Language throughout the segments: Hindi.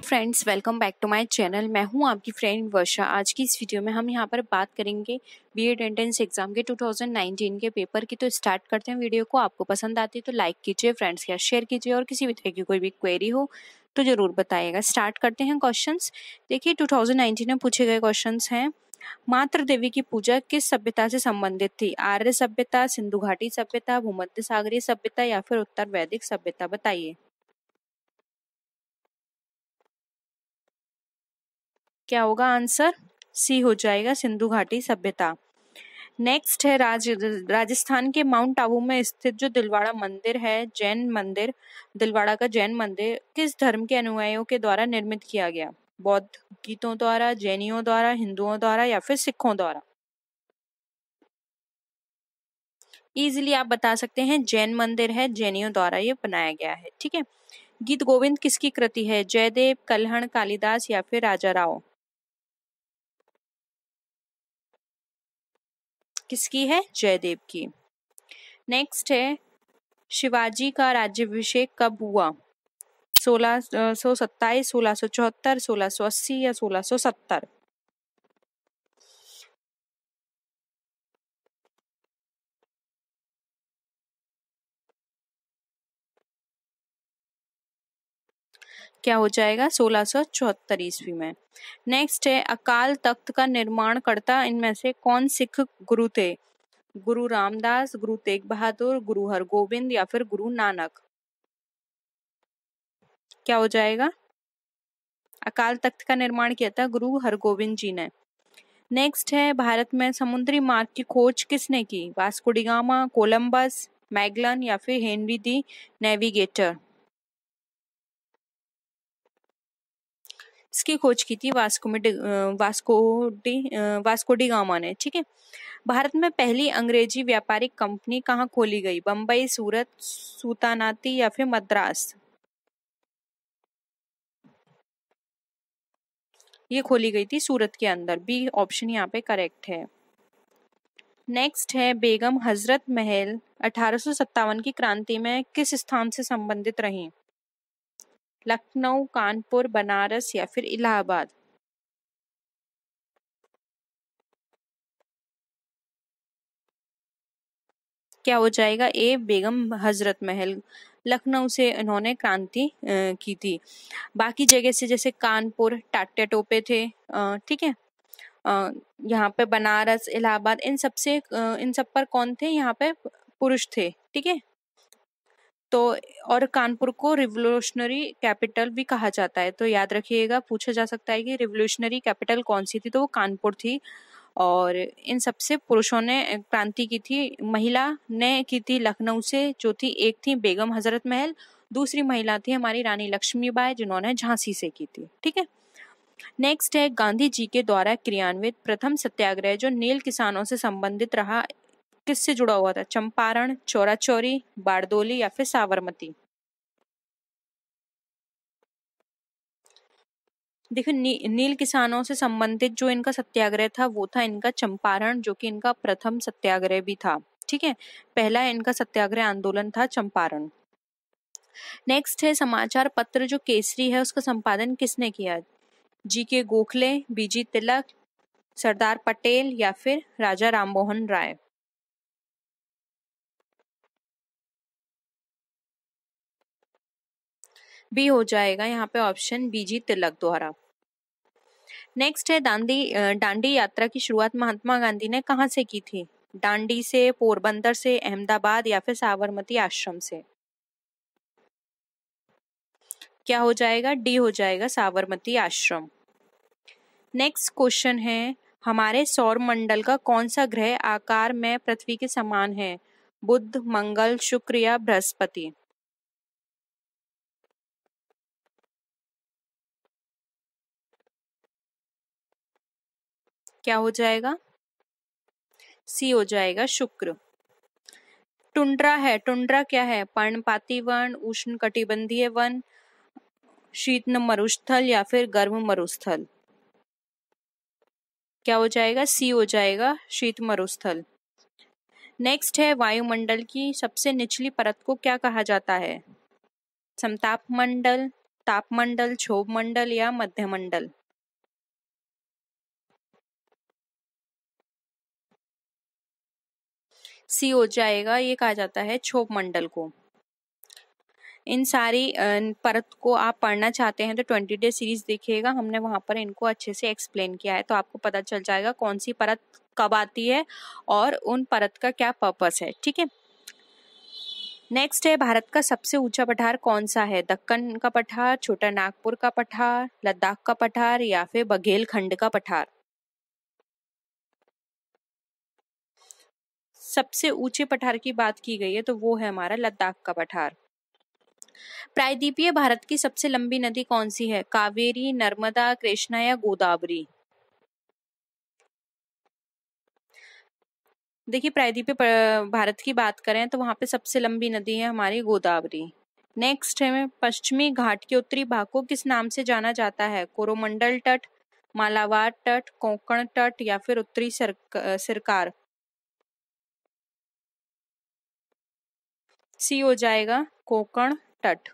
Friends, welcome back to my channel. मैं हूं आपकी फ्रेंड वर्षा। आज की इस वीडियो में हम यहां पर बात करेंगे बीएड एंट्रेंस एग्जाम के 2019 के पेपर की। तो स्टार्ट करते हैं वीडियो को। आपको पसंद आती है तो लाइक कीजिए, फ्रेंड्स के साथ शेयर कीजिए और किसी भी तरह की कोई भी क्वेरी हो तो जरूर बताइएगा। स्टार्ट करते हैं क्वेश्चंस। देखिए 2019 में पूछे गए क्वेश्चंस हैं, मातृ देवी की पूजा किस सभ्यता से संबंधित थी? आर्य सभ्यता, सिंधु घाटी सभ्यता, भूमध्य सागरीय सभ्यता या फिर उत्तर वैदिक सभ्यता? बताइए क्या होगा आंसर। सी हो जाएगा, सिंधु घाटी सभ्यता। नेक्स्ट है राजस्थान के माउंट आबू में स्थित जो दिलवाड़ा मंदिर है, जैन मंदिर, दिलवाड़ा का जैन मंदिर किस धर्म के अनुयायियों के द्वारा निर्मित किया गया? बौद्ध गीतों द्वारा, जैनियों द्वारा, हिंदुओं द्वारा या फिर सिखों द्वारा? इजीली आप बता सकते हैं, जैन मंदिर है, जैनियों द्वारा ये बनाया गया है। ठीक है। गीत गोविंद किसकी कृति है? जयदेव, कल्हण, कालिदास या फिर राजा राव? किसकी है? जयदेव की। नेक्स्ट है, शिवाजी का राज्याभिषेक कब हुआ? 1627, 1674, 1680 या 1670? क्या हो जाएगा? 1674 ईस्वी में। नेक्स्ट है, अकाल तख्त का निर्माण करता इनमें से कौन सिख गुरु थे? गुरु रामदास, गुरु तेग बहादुर, गुरु हरगोबिंद या फिर गुरु नानक? क्या हो जाएगा? अकाल तख्त का निर्माण किया था गुरु हरगोबिंद जी ने। नेक्स्ट है, भारत में समुद्री मार्ग की खोज किसने की? Vasco D gamma, Columbus, Magellan या फिर हेनरी दी नेविगेटर? इसकी खोज की थी वास्को डी गामा ने। ठीक है। भारत में पहली अंग्रेजी व्यापारिक कंपनी कहाँ खोली गई? बम्बई, सूरत, सूतानाती या फिर मद्रास? ये खोली गई थी सूरत के अंदर। बी ऑप्शन यहाँ पे करेक्ट है। नेक्स्ट है, बेगम हजरत महल 1857 की क्रांति में किस स्थान से संबंधित रही? लखनऊ, कानपुर, बनारस या फिर इलाहाबाद? क्या हो जाएगा? ए बेगम हजरत महल, लखनऊ से इन्होंने क्रांति की थी। बाकी जगह से जैसे कानपुर टाटे टोपे थे। ठीक है। यहाँ पे बनारस, इलाहाबाद, इन सब पर कौन थे? यहाँ पे पुरुष थे। ठीक है। तो और कानपुर को रिवोल्यूशनरी कैपिटल भी कहा जाता है, तो याद रखिएगा, पूछा जा सकता है कि रिवोल्यूशनरी कैपिटल कौन सी थी, तो वो कानपुर थी। और इन सबसे पुरुषों ने क्रांति की थी। महिला ने की थी लखनऊ से, जो थी एक थी बेगम हजरत महल, दूसरी महिला थी हमारी रानी लक्ष्मीबाई, जिन्होंने झांसी से की थी। ठीक है। नेक्स्ट है, गांधी जी के द्वारा क्रियान्वित प्रथम सत्याग्रह जो नील किसानों से संबंधित रहा किससे जुड़ा हुआ था? चंपारण, चौरा चौरी, बारडोली या फिर साबरमती? देखो नील किसानों से संबंधित जो इनका सत्याग्रह था वो था इनका चंपारण, जो कि इनका प्रथम सत्याग्रह भी था। ठीक है। पहला इनका सत्याग्रह आंदोलन था चंपारण। नेक्स्ट है, समाचार पत्र जो केसरी है उसका संपादन किसने किया? जी के गोखले, बीजी तिलक, सरदार पटेल या फिर राजा राममोहन राय? बी हो जाएगा यहाँ पे ऑप्शन, बीजी तिलक द्वारा। नेक्स्ट है, दांडी यात्रा की शुरुआत महात्मा गांधी ने कहाँ से की थी? दांडी से, पोरबंदर से, अहमदाबाद या फिर साबरमती आश्रम से? क्या हो जाएगा? डी हो जाएगा, साबरमती आश्रम। नेक्स्ट क्वेश्चन है, हमारे सौर मंडल का कौन सा ग्रह आकार में पृथ्वी के समान है? बुध, मंगल, शुक्र या बृहस्पति? क्या हो जाएगा? सी हो जाएगा, शुक्र। टुंड्रा है, टुंड्रा क्या है? पर्णपाती वन, उष्ण कटिबंधीय वन, शीत मरुस्थल या फिर गर्म मरुस्थल? क्या हो जाएगा? सी हो जाएगा, शीत मरुस्थल। नेक्स्ट है, वायुमंडल की सबसे निचली परत को क्या कहा जाता है? समताप मंडल, तापमंडल, क्षोभ मंडल या मध्यमंडल? सी हो जाएगा, ये कहा जाता है क्षोभ मंडल को। इन सारी परत को आप पढ़ना चाहते हैं तो 20 डे सीरीज देखिएगा, हमने वहां पर इनको अच्छे से एक्सप्लेन किया है, तो आपको पता चल जाएगा कौन सी परत कब आती है और उन परत का क्या पर्पस है। ठीक है, नेक्स्ट है, भारत का सबसे ऊंचा पठार कौन सा है? दक्कन का पठार, छोटा नागपुर का पठार, लद्दाख का पठार या फिर बघेलखंड का पठार? सबसे ऊंचे पठार की बात की गई है तो वो है हमारा लद्दाख का पठार। प्रायद्वीपीय भारत की सबसे लंबी नदी कौन सी है? कावेरी, नर्मदा, कृष्णा या गोदावरी? देखिए, प्रायद्वीपीय भारत की बात करें तो वहां पे सबसे लंबी नदी है हमारी गोदावरी। नेक्स्ट है, पश्चिमी घाट के उत्तरी भाग को किस नाम से जाना जाता है? कोरोमंडल तट, मालाबार तट, कोंकण तट या फिर उत्तरी सिरकार? सी हो जाएगा, कोंकण तट।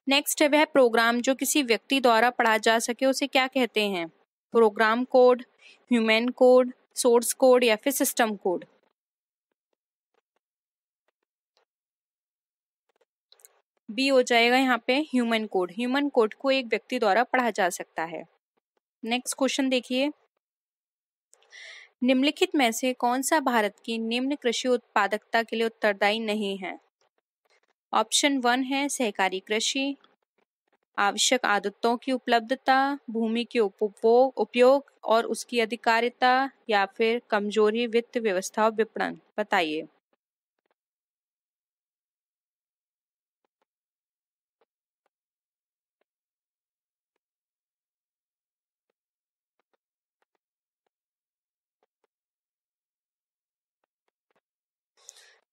नेक्स्ट है, वह प्रोग्राम जो किसी व्यक्ति द्वारा पढ़ा जा सके उसे क्या कहते हैं? Program code, human code, source code या फिर सिस्टम कोड? बी हो जाएगा यहाँ पे ह्यूमन कोड। ह्यूमन कोड को एक व्यक्ति द्वारा पढ़ा जा सकता है। नेक्स्ट क्वेश्चन देखिए, निम्नलिखित में से कौन सा भारत की निम्न कृषि उत्पादकता के लिए उत्तरदायी नहीं है? ऑप्शन 1 है सहकारी कृषि, आवश्यक आदतों की उपलब्धता, भूमि के उपयोग और उसकी अधिकारिता या फिर कमजोरी वित्त व्यवस्था और विपणन? बताइए।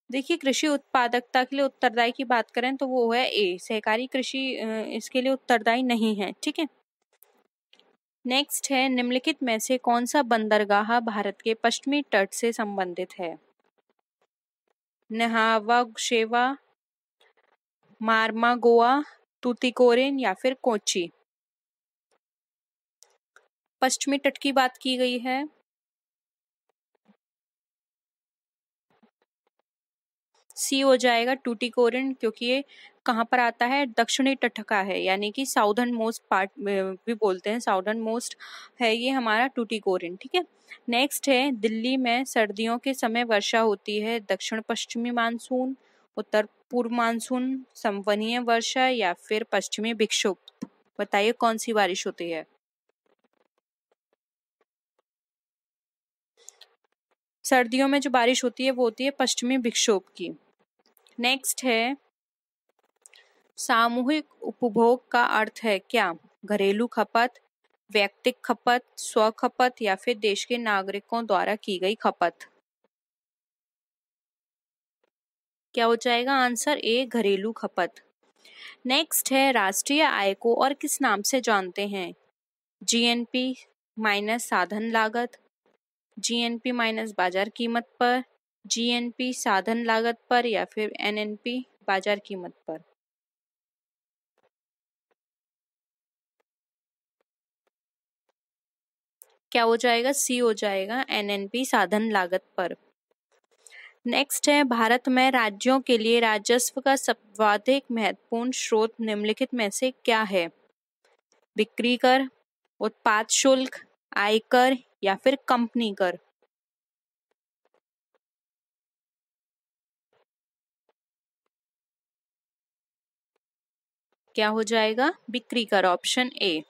देखिए, कृषि उत्पादकता के लिए उत्तरदायी की बात करें तो वो है ए, सहकारी कृषि इसके लिए उत्तरदायी नहीं है। ठीक है, नेक्स्ट है, निम्नलिखित में से कौन सा बंदरगाह भारत के पश्चिमी तट से संबंधित है? नहावागशेवा, मार्मागोआ, तूतीकोरिन या फिर कोची? पश्चिमी तट की बात की गई है। सी हो जाएगा, टूटीकोरिन, क्योंकि ये कहाँ पर आता है? दक्षिणी तट का है, यानी कि साउदर्न मोस्ट पार्ट भी बोलते हैं, साउदर्न मोस्ट है ये हमारा टूटीकोरिन। ठीक है, नेक्स्ट है, दिल्ली में सर्दियों के समय वर्षा होती है, दक्षिण पश्चिमी मानसून, उत्तर पूर्व मानसून, संवहनीय वर्षा या फिर पश्चिमी विक्षोभ? बताइए कौन सी बारिश होती है? सर्दियों में जो बारिश होती है वो होती है पश्चिमी विक्षोभ की। नेक्स्ट है, सामूहिक उपभोग का अर्थ है क्या? घरेलू खपत, व्यक्तिगत खपत, स्व खपत या फिर देश के नागरिकों द्वारा की गई खपत? क्या हो जाएगा आंसर? ए, घरेलू खपत। नेक्स्ट है, राष्ट्रीय आय को और किस नाम से जानते हैं? जीएनपी माइनस साधन लागत, जीएनपी माइनस बाजार कीमत पर, जीएनपी साधन लागत पर या फिर एनएनपी बाजार कीमत पर? क्या हो जाएगा? सी हो जाएगा, एनएनपी साधन लागत पर। नेक्स्ट है, भारत में राज्यों के लिए राजस्व का सर्वाधिक महत्वपूर्ण स्रोत निम्नलिखित में से क्या है? बिक्री कर, उत्पाद शुल्क, आयकर या फिर कंपनी कर? क्या हो जाएगा? बिक्री कर, ऑप्शन ए।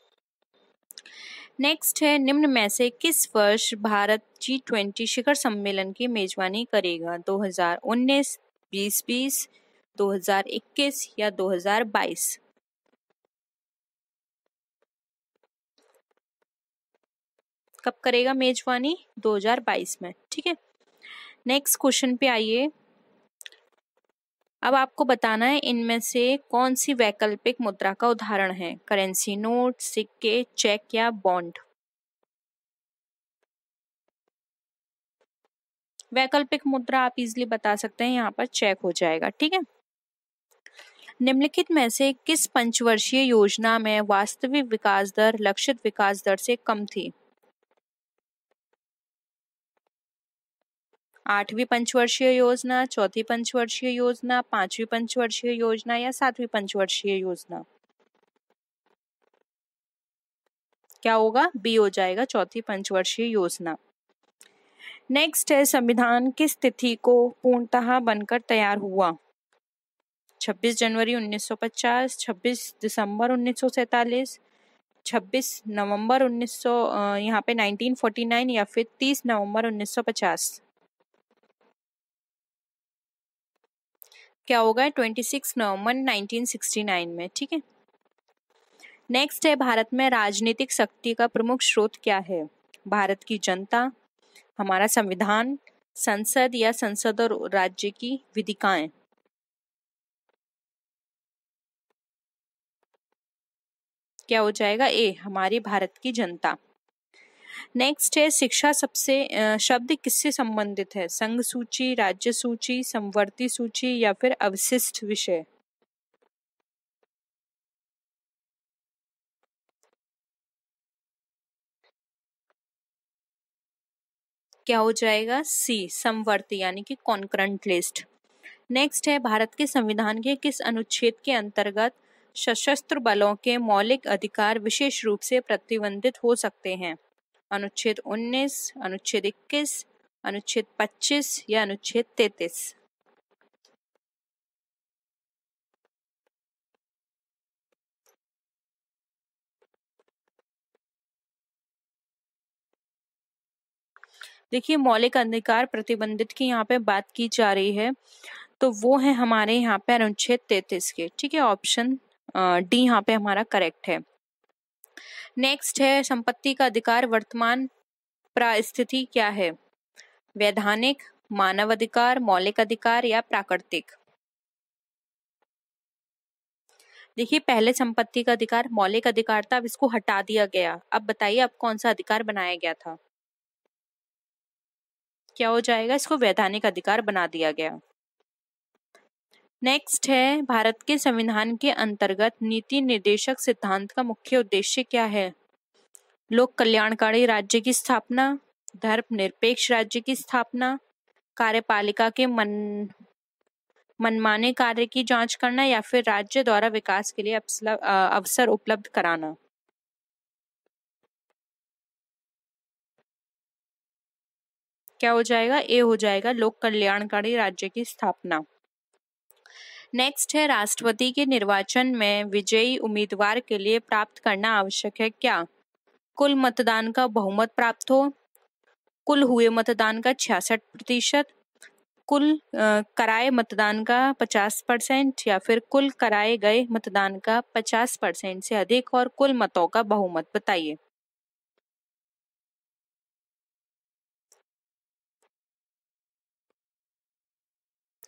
नेक्स्ट है, निम्न में से किस वर्ष भारत G20 शिखर सम्मेलन की मेजबानी करेगा? 2019, 2020, 2021 या 2022? कब करेगा मेजबानी? 2022 में। ठीक है, नेक्स्ट क्वेश्चन पे आइए। अब आपको बताना है इनमें से कौन सी वैकल्पिक मुद्रा का उदाहरण है? करेंसी नोट, सिक्के, चेक या बॉन्ड? वैकल्पिक मुद्रा आप इजिली बता सकते हैं, यहाँ पर चेक हो जाएगा। ठीक है, निम्नलिखित में से किस पंचवर्षीय योजना में वास्तविक विकास दर लक्षित विकास दर से कम थी? 8वीं पंचवर्षीय योजना, चौथी पंचवर्षीय योजना, 5वीं पंचवर्षीय योजना या 7वीं पंचवर्षीय योजना? क्या होगा? बी हो जाएगा, चौथी पंचवर्षीय योजना। नेक्स्ट है, संविधान किस तिथि को पूर्णतः बनकर तैयार हुआ? 26 जनवरी 1950, 26 दिसंबर 1947, 26 नवंबर 1900 यहाँ पे 1949 या फिर 30 नवंबर 1950? क्या होगा? 26 नवंबर 1969 में। ठीक है। नेक्स्ट है, भारत में राजनीतिक शक्ति का प्रमुख स्रोत क्या है? भारत की जनता, हमारा संविधान, संसद या संसद और राज्य की विधिकाएं? क्या हो जाएगा? ए, हमारी भारत की जनता। नेक्स्ट है, शिक्षा सबसे शब्द किससे संबंधित है? संघ सूची, राज्य सूची, समवर्ती सूची या फिर अवशिष्ट विषय? क्या हो जाएगा? सी, समवर्ती यानी कि कॉन्करेंट लिस्ट। नेक्स्ट है, भारत के संविधान के किस अनुच्छेद के अंतर्गत सशस्त्र बलों के मौलिक अधिकार विशेष रूप से प्रतिबंधित हो सकते हैं? अनुच्छेद 19, अनुच्छेद 21, अनुच्छेद 25 या अनुच्छेद 33? देखिए, मौलिक अधिकार प्रतिबंधित की यहाँ पे बात की जा रही है, तो वो है हमारे यहाँ पे अनुच्छेद 33 के। ठीक है, ऑप्शन डी यहाँ पे हमारा करेक्ट है। नेक्स्ट है, संपत्ति का अधिकार वर्तमान परिस्थिति क्या है? वैधानिक, मानव अधिकार, मौलिक अधिकार या प्राकृतिक? देखिए, पहले संपत्ति का अधिकार मौलिक अधिकार था, अब इसको हटा दिया गया। अब बताइए, अब कौन सा अधिकार बनाया गया था? क्या हो जाएगा? इसको वैधानिक अधिकार बना दिया गया। नेक्स्ट है, भारत के संविधान के अंतर्गत नीति निर्देशक सिद्धांत का मुख्य उद्देश्य क्या है? लोक कल्याणकारी राज्य की स्थापना, धर्मनिरपेक्ष राज्य की स्थापना, कार्यपालिका के मनमाने कार्य की जांच करना या फिर राज्य द्वारा विकास के लिए अवसर उपलब्ध कराना? क्या हो जाएगा? ए हो जाएगा, लोक कल्याणकारी राज्य की स्थापना। नेक्स्ट है, राष्ट्रपति के निर्वाचन में विजयी उम्मीदवार के लिए प्राप्त करना आवश्यक है क्या? कुल मतदान का बहुमत प्राप्त हो, कुल हुए मतदान का 66%, कुल कराए मतदान का 50% या फिर कुल कराए गए मतदान का 50% से अधिक और कुल मतों का बहुमत? बताइए।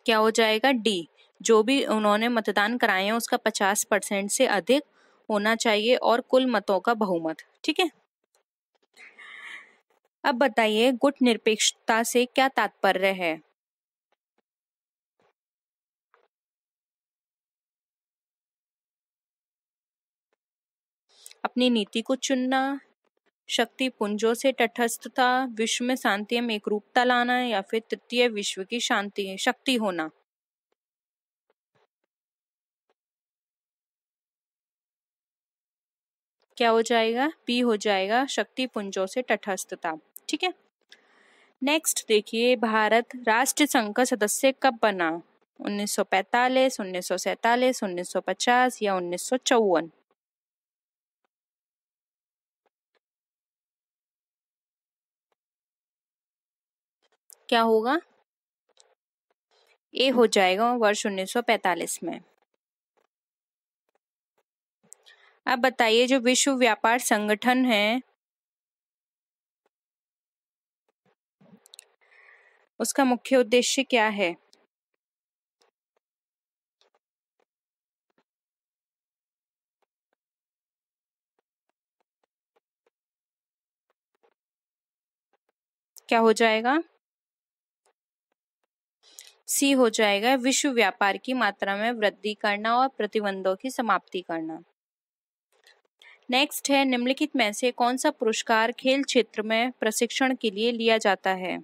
क्या हो जाएगा? डी, जो भी उन्होंने मतदान कराए हैं उसका 50% से अधिक होना चाहिए और कुल मतों का बहुमत। ठीक है। अब बताइए, गुट निरपेक्षता से क्या तात्पर्य है? अपनी नीति को चुनना, शक्ति पुंजों से तटस्थता, विश्व में शांति एवं एकरूपता लाना या फिर तृतीय विश्व की शांति शक्ति होना? क्या हो जाएगा? बी हो जाएगा, शक्ति पुंजों से तटस्थता। ठीक है। नेक्स्ट देखिए, भारत राष्ट्र संघ का सदस्य कब बना? 1945, 1947, 1950 या 1954? क्या होगा? ए हो जाएगा, वर्ष 1945 में। अब बताइए, जो विश्व व्यापार संगठन है उसका मुख्य उद्देश्य क्या है? क्या हो जाएगा? सी हो जाएगा विश्व व्यापार की मात्रा में वृद्धि करना और प्रतिबंधों की समाप्ति करना। नेक्स्ट है निम्नलिखित में से कौन सा पुरस्कार खेल क्षेत्र में प्रशिक्षण के लिए लिया जाता है?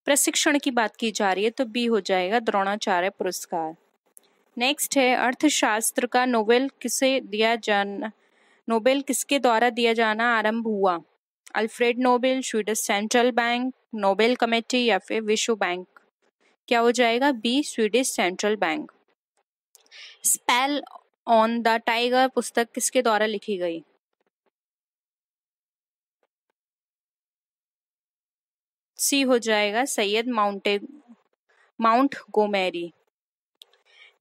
प्रशिक्षण की बात की जा रही है तो बी हो जाएगा द्रोणाचार्य पुरस्कार। नेक्स्ट है अर्थशास्त्र का नोबेल किसके द्वारा दिया जाना आरंभ हुआ? Alfred Nobel, Swedish central bank, Nobel committee या फिर विश्व बैंक? क्या हो जाएगा? B Swedish central bank. Spell on the tiger पुस्तक किसके द्वारा लिखी गई? सी हो जाएगा सैयद माउंट गोमेरी।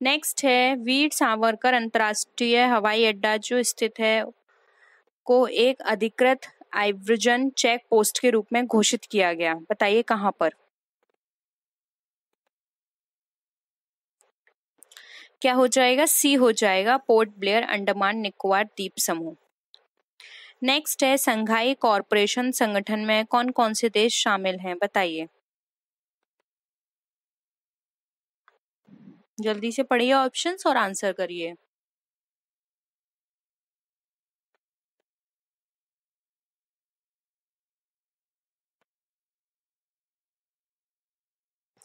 नेक्स्ट है वीर सावरकर अंतर्राष्ट्रीय हवाई अड्डा जो स्थित है को एक अधिकृत आव्रजन चेक पोस्ट के रूप में घोषित किया गया, बताइए कहां पर? क्या हो जाएगा? सी हो जाएगा पोर्ट ब्लेयर, अंडमान निकोबार द्वीप समूह। नेक्स्ट है संघाई कॉरपोरेशन संगठन में कौन कौन से देश शामिल हैं, बताइए। जल्दी से पढ़िए ऑप्शंस और आंसर करिए।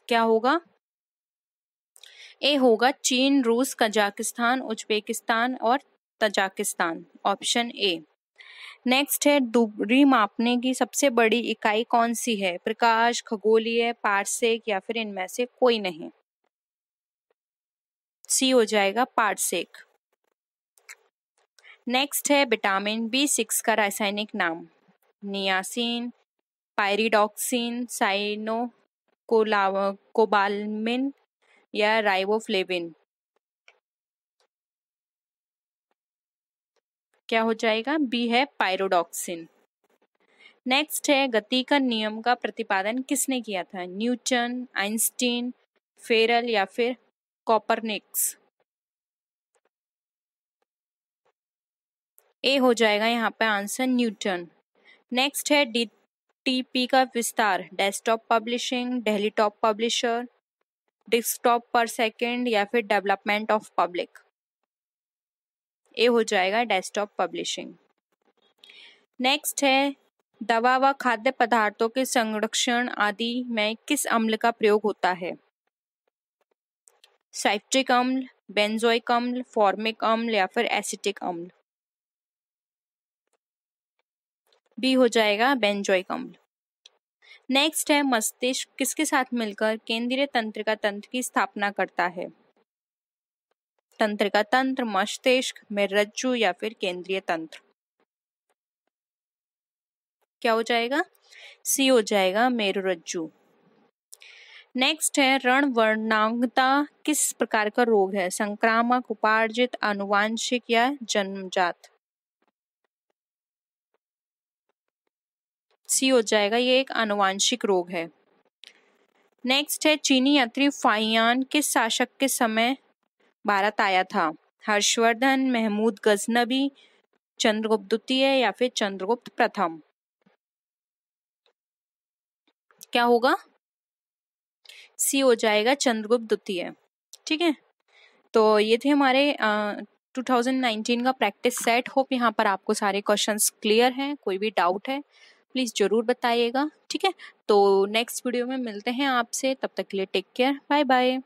क्या होगा? ए होगा चीन, रूस, कजाकिस्तान, उज्बेकिस्तान और तजाकिस्तान, ऑप्शन ए। नेक्स्ट है दूरी मापने की सबसे बड़ी इकाई कौन सी है? प्रकाश, खगोलीय, पारसेक या फिर इनमें से कोई नहीं? सी हो जाएगा पारसेक। नेक्स्ट है विटामिन B6 का रासायनिक नाम? नियासिन, पायरिडॉक्सिन, कोबालमिन या राइबोफ्लेविन? क्या हो जाएगा? बी है पायरोडॉक्सिन। नेक्स्ट है गति का नियम का प्रतिपादन किसने किया था? न्यूटन, आइंस्टीन, फेरल या फिर कॉपरनिकस? ए हो जाएगा यहाँ पे आंसर न्यूटन। नेक्स्ट है DTP का विस्तार? Desktop publishing, desktop publisher, desktop पर सेकेंड या फिर डेवलपमेंट ऑफ पब्लिक? ए हो जाएगा डेस्कटॉप पब्लिशिंग। नेक्स्ट है दवा व खाद्य पदार्थों के संरक्षण आदि में किस अम्ल का प्रयोग होता है? साइट्रिक अम्ल, बेंजोइक अम्ल, फॉर्मिक अम्ल या फिर एसिटिक अम्ल? बी हो जाएगा बेंजोइक अम्ल। नेक्स्ट है मस्तिष्क किसके साथ मिलकर केंद्रीय तंत्रिका तंत्र की स्थापना करता है? तंत्रिका तंत्र, मस्तिष्क, मेरुरज्जु या फिर केंद्रीय तंत्र? क्या हो जाएगा? सी हो जाएगा मेरुरज्जु। नेक्स्ट है रणवर्णांगता किस प्रकार का रोग है? संक्रामक, उपार्जित, आनुवांशिक या जन्मजात? सी हो जाएगा ये एक आनुवांशिक रोग है। नेक्स्ट है चीनी यात्री फाहियान किस शासक के समय भारत आया था? हर्षवर्धन, महमूद गजनबी, चंद्रगुप्त द्वितीय या फिर चंद्रगुप्त प्रथम? क्या होगा? सी हो जाएगा चंद्रगुप्त द्वितीय। ठीक है, तो ये थे हमारे 2019 का प्रैक्टिस सेट। होप यहाँ पर आपको सारे क्वेश्चंस क्लियर हैं। कोई भी डाउट है प्लीज जरूर बताइएगा। ठीक है, तो नेक्स्ट वीडियो में मिलते हैं आपसे, तब तक के लिए टेक केयर, बाय बाय।